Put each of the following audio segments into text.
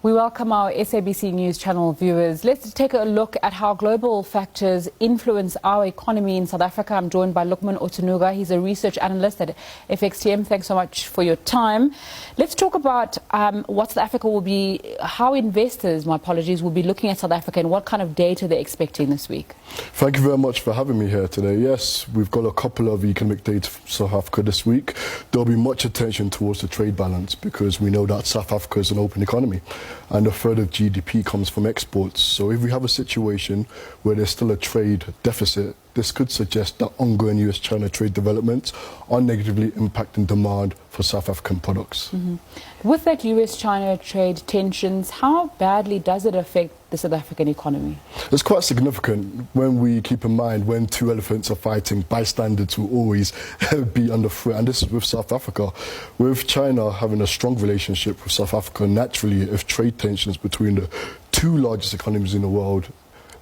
We welcome our SABC News Channel viewers. Let's take a look at how global factors influence our economy in South Africa. I'm joined by Lukman Otunuga. He's a research analyst at FXTM. Thanks so much for your time. Let's talk about what South Africa will be, how investors, will be looking at South Africa and what kind of data they're expecting this week. Thank you very much for having me here today. Yes, we've got a couple of economic data from South Africa this week. There'll be much attention towards the trade balance because we know that South Africa is an open economy, and a third of GDP comes from exports. So if we have a situation where there's still a trade deficit, this could suggest that ongoing US-China trade developments are negatively impacting demand for South African products. With that US-China trade tensions, how badly does it affect the South African economy? It's quite significant when we keep in mind when two elephants are fighting, bystanders will always be under threat, and this is with South Africa. With China having a strong relationship with South Africa, naturally, if trade tensions between the two largest economies in the world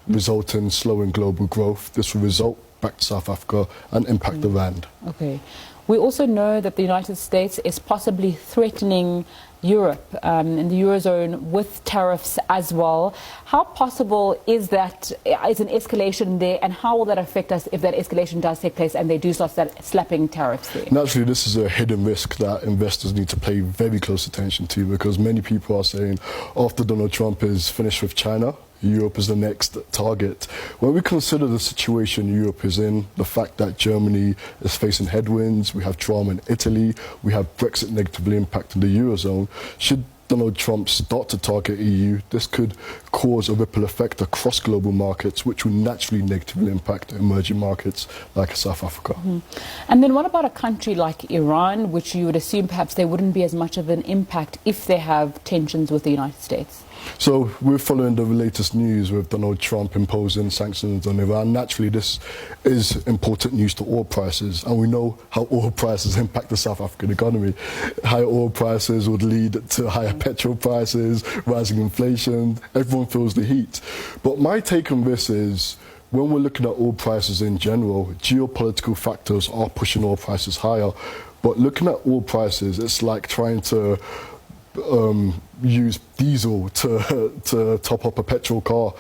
result in slowing global growth, this will result back to South Africa and impact the rand. Okay. We also know that the United States is possibly threatening Europe and the Eurozone with tariffs as well. How possible is that, is an escalation there, and how will that affect us if that escalation does take place and they do start slapping tariffs there? Naturally, this is a hidden risk that investors need to pay very close attention to, because many people are saying after Donald Trump is finished with China, Europe is the next target. When we consider the situation Europe is in, the fact that Germany is facing headwinds, we have drama in Italy, we have Brexit negatively impacting the Eurozone, should Donald Trump start to target EU, this could cause a ripple effect across global markets, which will naturally negatively impact emerging markets like South Africa. And then what about a country like Iran, which you would assume perhaps there wouldn't be as much of an impact if they have tensions with the United States? So we're following the latest news with Donald Trump imposing sanctions on Iran. Naturally, this is important news to oil prices, and we know how oil prices impact the South African economy. Higher oil prices would lead to higher petrol prices, rising inflation. Everyone feels the heat. But my take on this is, when we're looking at oil prices in general, geopolitical factors are pushing oil prices higher. But looking at oil prices, it's like trying to use diesel to top up a petrol car.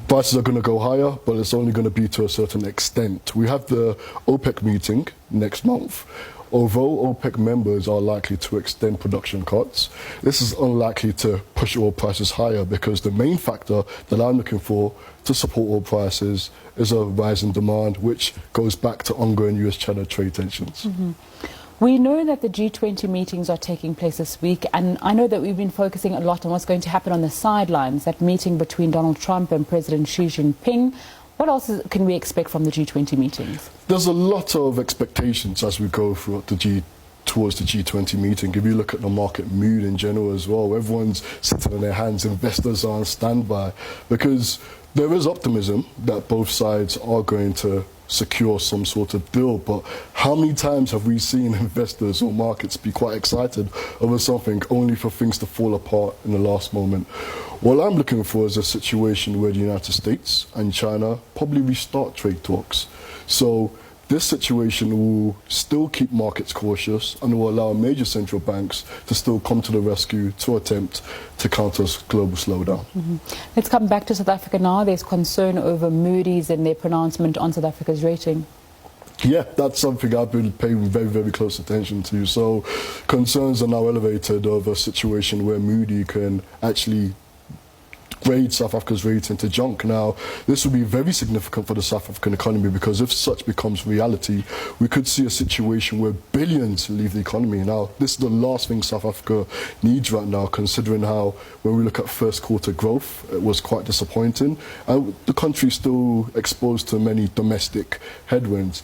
Prices are going to go higher, but it's only going to be to a certain extent. We have the OPEC meeting next month. Although OPEC members are likely to extend production cuts, this is unlikely to push oil prices higher, because the main factor that I'm looking for to support oil prices is a rise in demand, which goes back to ongoing US-China trade tensions. We know that the G20 meetings are taking place this week, and I know that we've been focusing a lot on what's going to happen on the sidelines, that meeting between Donald Trump and President Xi Jinping. What else can we expect from the G20 meetings? There's a lot of expectations as we go throughout towards the G20 meeting. If you look at the market mood in general as well, everyone's sitting on their hands, investors are on standby, because there is optimism that both sides are going to secure some sort of deal. But how many times have we seen investors or markets be quite excited over something only for things to fall apart in the last moment? What I'm looking for is a situation where the United States and China probably restart trade talks. So this situation will still keep markets cautious and will allow major central banks to still come to the rescue to attempt to counter global slowdown. Let's come back to South Africa now. There's concern over Moodys and their pronouncement on South Africa's rating. Yeah, that's something I've been paying very, very close attention to. So concerns are now elevated over a situation where Moody can actually grade South Africa's rating to junk. Now, this will be very significant for the South African economy, because if such becomes reality, we could see a situation where billions leave the economy. Now, this is the last thing South Africa needs right now, considering how, when we look at first quarter growth, it was quite disappointing. And the country is still exposed to many domestic headwinds.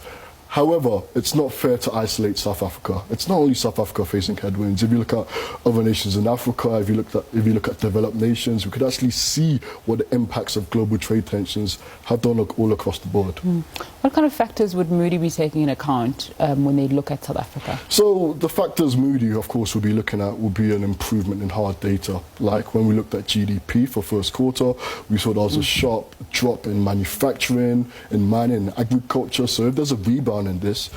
However, it's not fair to isolate South Africa. It's not only South Africa facing headwinds. If you look at other nations in Africa, if you look at developed nations, we could actually see what the impacts of global trade tensions have done all across the board. What kind of factors would Moody be taking into account when they look at South Africa? So the factors Moody, of course, will be looking at will be an improvement in hard data. Like when we looked at GDP for first quarter, we saw there was a sharp drop in manufacturing, in mining, and agriculture. So if there's a rebound in this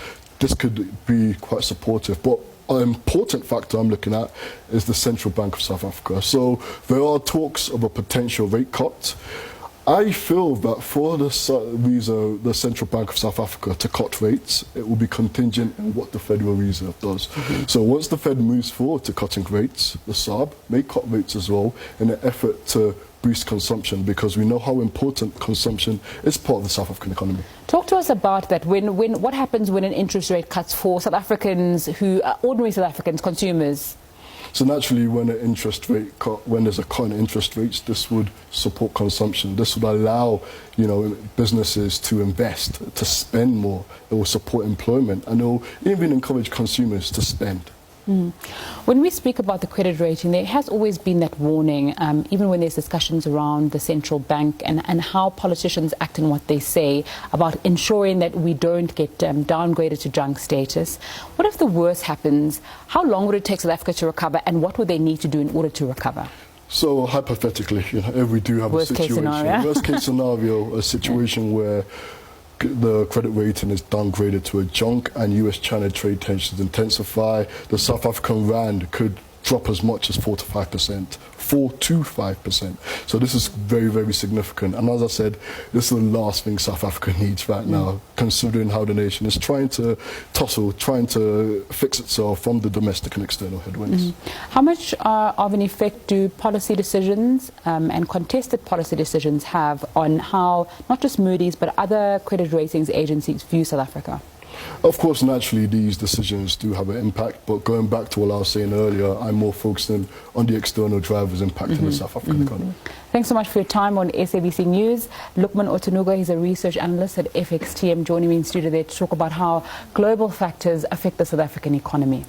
could be quite supportive. But important factor I'm looking at is the Central Bank of South Africa. So there are talks of a potential rate cut. I feel that for the Central Bank of South Africa to cut rates, it will be contingent on what the Federal Reserve does. So once the Fed moves forward to cutting rates, the SAB may cut rates as well in an effort to boost consumption, because we know how important consumption is part of the South African economy. Talk to us about that. What happens when an interest rate cuts for South Africans who are ordinary South Africans, consumers? So naturally, when an interest rate cut, when there's a cut in interest rates, this would support consumption. This would allow, businesses to invest, to spend more. It will support employment, and it will even encourage consumers to spend. When we speak about the credit rating, there has always been that warning, even when there's discussions around the central bank and how politicians act and what they say about ensuring that we don't get downgraded to junk status. What if the worst happens? How long would it take South Africa to recover, and what would they need to do in order to recover? So hypothetically, if we do have worst case scenario, a situation where the credit rating is downgraded to a junk and US-China trade tensions intensify, the South African rand could drop as much as 4 to 5%. So this is very, very significant. And as I said, this is the last thing South Africa needs right now, considering how the nation is trying to trying to fix itself from the domestic and external headwinds. How much of an effect do policy decisions and contested policy decisions have on how not just Moodys but other credit ratings agencies view South Africa? Of course, naturally, these decisions do have an impact, but going back to what I was saying earlier, I'm more focusing on the external drivers impacting the South African economy. Thanks so much for your time on SABC News. Lukman Otunuga, he's a research analyst at FXTM, joining me in studio there to talk about how global factors affect the South African economy.